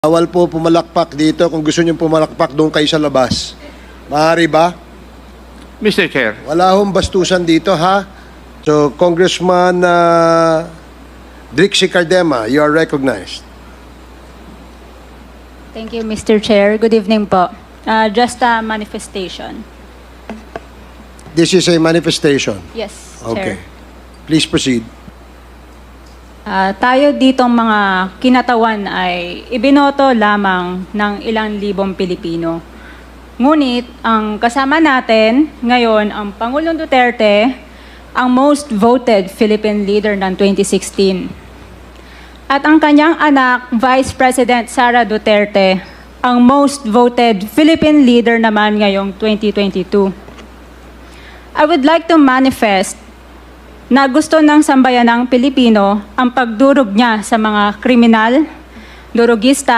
Bawal po pumalakpak dito. Kung gusto niyo pumalakpak, doon kayo sa labas. Maaari ba? Mr. Chair, Wala hong bastusan dito, ha? So, Congressman Drixie Cardema, you are recognized. Thank you, Mr. Chair. Good evening po. Just a manifestation. This is a manifestation. Yes, Okay. Chair. Please proceed. Tayo ditong mga kinatawan ay ibinoto lamang ng ilang libong Pilipino. Ngunit ang kasama natin ngayon ang Pangulong Duterte, ang most voted Philippine leader ng 2016. At ang kanyang anak, Vice President Sara Duterte, ang most voted Philippine leader naman ngayong 2022. I would like to manifest na gusto ng sambayanang Pilipino ang pagdurog niya sa mga kriminal, durugista,